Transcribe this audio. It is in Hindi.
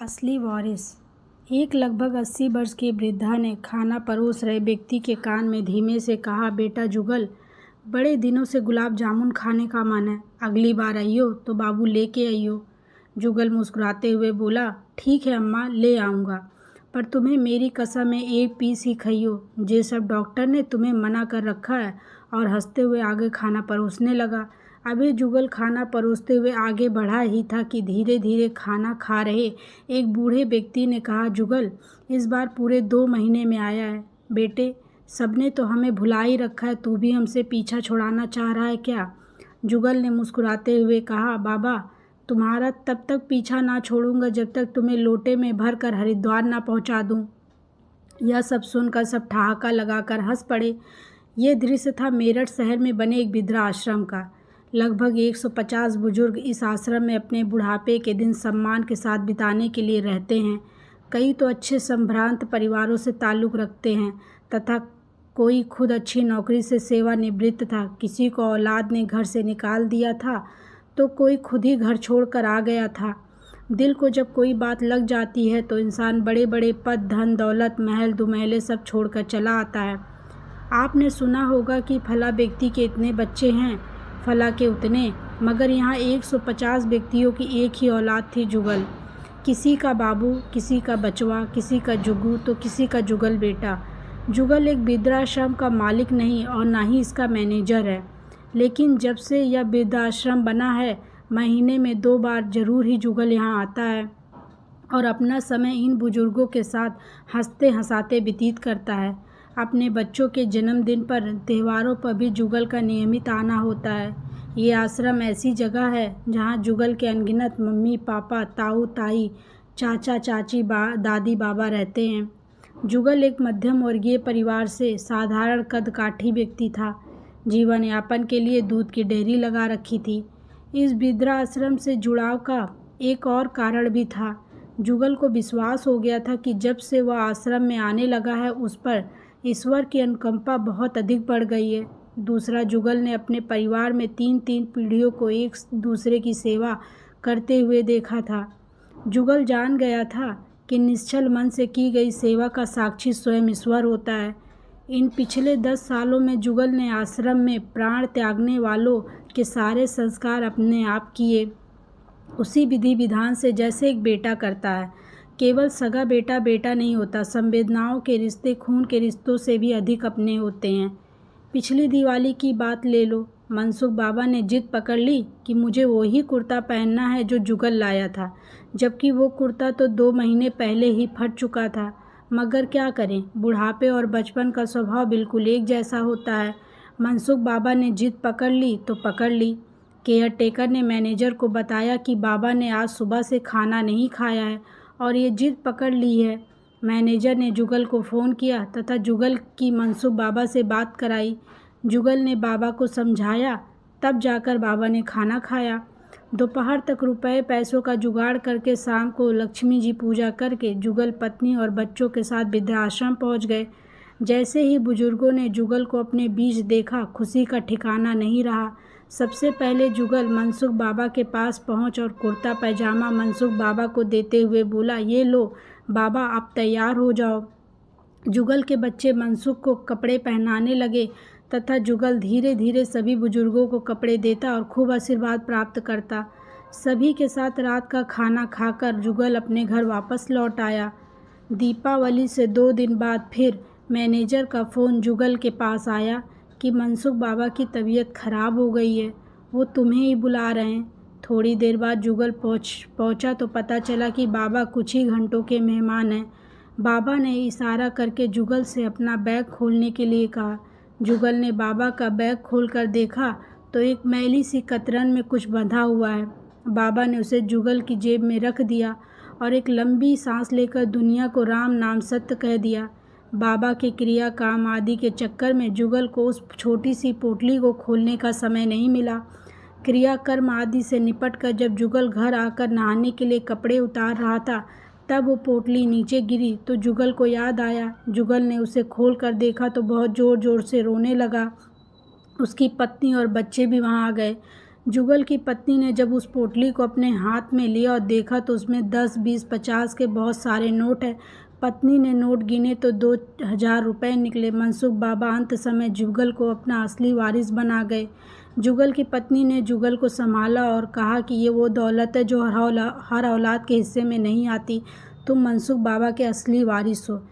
असली वारिस। एक लगभग 80 वर्ष की वृद्धा ने खाना परोस रहे व्यक्ति के कान में धीमे से कहा, बेटा जुगल, बड़े दिनों से गुलाब जामुन खाने का मन है। अगली बार आइयो तो बाबू लेके आइयो। जुगल मुस्कुराते हुए बोला, ठीक है अम्मा, ले आऊँगा, पर तुम्हें मेरी कसम है एक पीस ही खाइयो। जे सब डॉक्टर ने तुम्हें मना कर रखा है। और हंसते हुए आगे खाना परोसने लगा। अभी जुगल खाना परोसते हुए आगे बढ़ा ही था कि धीरे धीरे खाना खा रहे एक बूढ़े व्यक्ति ने कहा, जुगल इस बार पूरे 2 महीने में आया है। बेटे, सबने तो हमें भुला ही रखा है, तू भी हमसे पीछा छुड़ाना चाह रहा है क्या? जुगल ने मुस्कुराते हुए कहा, बाबा तुम्हारा तब तक पीछा ना छोड़ूंगा जब तक तुम्हें लोटे में भर कर हरिद्वार ना पहुंचा दूं। यह सब सुनकर सब ठहाका लगाकर हंस पड़े। ये दृश्य था मेरठ शहर में बने एक वृद्धाश्रम का। लगभग 150 बुजुर्ग इस आश्रम में अपने बुढ़ापे के दिन सम्मान के साथ बिताने के लिए रहते हैं। कई तो अच्छे संभ्रांत परिवारों से ताल्लुक़ रखते हैं तथा कोई खुद अच्छी नौकरी से सेवानिवृत्त था। किसी को औलाद ने घर से निकाल दिया था तो कोई खुद ही घर छोड़कर आ गया था। दिल को जब कोई बात लग जाती है तो इंसान बड़े बड़े पद, धन दौलत, महल दुमहले सब छोड़कर चला आता है। आपने सुना होगा कि फला व्यक्ति के इतने बच्चे हैं, फला के उतने, मगर यहाँ 150 व्यक्तियों की एक ही औलाद थी, जुगल। किसी का बाबू, किसी का बचवा, किसी का जुगू तो किसी का जुगल बेटा। जुगल एक वृद्धाश्रम का मालिक नहीं और ना ही इसका मैनेजर है, लेकिन जब से यह वृद्धाश्रम बना है महीने में 2 बार ज़रूर ही जुगल यहाँ आता है और अपना समय इन बुजुर्गों के साथ हंसते हंसाते व्यतीत करता है। अपने बच्चों के जन्मदिन पर, त्योहारों पर भी जुगल का नियमित आना होता है। ये आश्रम ऐसी जगह है जहाँ जुगल के अनगिनत मम्मी पापा, ताऊ ताई, चाचा चाची, दादी बाबा रहते हैं। जुगल एक मध्यम वर्गीय परिवार से साधारण कदकाठी व्यक्ति था। जीवन यापन के लिए दूध की डेयरी लगा रखी थी। इस वृद्धाश्रम से जुड़ाव का एक और कारण भी था। जुगल को विश्वास हो गया था कि जब से वह आश्रम में आने लगा है उस पर ईश्वर की अनुकंपा बहुत अधिक बढ़ गई है। दूसरा, जुगल ने अपने परिवार में 3-3 पीढ़ियों को एक दूसरे की सेवा करते हुए देखा था। जुगल जान गया था कि निश्चल मन से की गई सेवा का साक्षी स्वयं ईश्वर होता है। इन पिछले 10 सालों में जुगल ने आश्रम में प्राण त्यागने वालों के सारे संस्कार अपने आप किए, उसी विधि विधान से जैसे एक बेटा करता है। केवल सगा बेटा बेटा नहीं होता, संवेदनाओं के रिश्ते खून के रिश्तों से भी अधिक अपने होते हैं। पिछली दिवाली की बात ले लो। मनसुख बाबा ने जिद पकड़ ली कि मुझे वही कुर्ता पहनना है जो जुगल लाया था, जबकि वो कुर्ता तो 2 महीने पहले ही फट चुका था। मगर क्या करें, बुढ़ापे और बचपन का स्वभाव बिल्कुल एक जैसा होता है। मनसुख बाबा ने जिद पकड़ ली तो पकड़ ली। केयर टेकर ने मैनेजर को बताया कि बाबा ने आज सुबह से खाना नहीं खाया है और ये जिद पकड़ ली है। मैनेजर ने जुगल को फ़ोन किया तथा जुगल की मनसुख बाबा से बात कराई। जुगल ने बाबा को समझाया, तब जाकर बाबा ने खाना खाया। दोपहर तक रुपए पैसों का जुगाड़ करके शाम को लक्ष्मी जी पूजा करके जुगल पत्नी और बच्चों के साथ वृद्धाश्रम पहुंच गए। जैसे ही बुजुर्गों ने जुगल को अपने बीच देखा, खुशी का ठिकाना नहीं रहा। सबसे पहले जुगल मनसुख बाबा के पास पहुंच और कुर्ता पैजामा मनसुख बाबा को देते हुए बोला, ये लो बाबा, आप तैयार हो जाओ। जुगल के बच्चे मनसुख को कपड़े पहनाने लगे तथा जुगल धीरे धीरे सभी बुजुर्गों को कपड़े देता और खूब आशीर्वाद प्राप्त करता। सभी के साथ रात का खाना खाकर जुगल अपने घर वापस लौट आया। दीपावली से 2 दिन बाद फिर मैनेजर का फ़ोन जुगल के पास आया कि मनसुख बाबा की तबीयत खराब हो गई है, वो तुम्हें ही बुला रहे हैं। थोड़ी देर बाद जुगल पहुंचा तो पता चला कि बाबा कुछ ही घंटों के मेहमान हैं। बाबा ने इशारा करके जुगल से अपना बैग खोलने के लिए कहा। जुगल ने बाबा का बैग खोलकर देखा तो एक मैली सी कतरन में कुछ बंधा हुआ है। बाबा ने उसे जुगल की जेब में रख दिया और एक लंबी सांस लेकर दुनिया को राम नाम सत्य कह दिया। बाबा के क्रिया काम आदि के चक्कर में जुगल को उस छोटी सी पोटली को खोलने का समय नहीं मिला। क्रिया कर्म आदि से निपट कर जब जुगल घर आकर नहाने के लिए कपड़े उतार रहा था, तब वो पोटली नीचे गिरी तो जुगल को याद आया। जुगल ने उसे खोल कर देखा तो बहुत ज़ोर ज़ोर से रोने लगा। उसकी पत्नी और बच्चे भी वहाँ आ गए। जुगल की पत्नी ने जब उस पोटली को अपने हाथ में लिया और देखा तो उसमें 10, 20, 50 के बहुत सारे नोट हैं। पत्नी ने नोट गिने तो 2000 रुपये निकले। मनसुख बाबा अंत समय जुगल को अपना असली वारिस बना गए। जुगल की पत्नी ने जुगल को संभाला और कहा कि ये वो दौलत है जो हर औलाद के हिस्से में नहीं आती। तुम मनसुख बाबा के असली वारिस हो।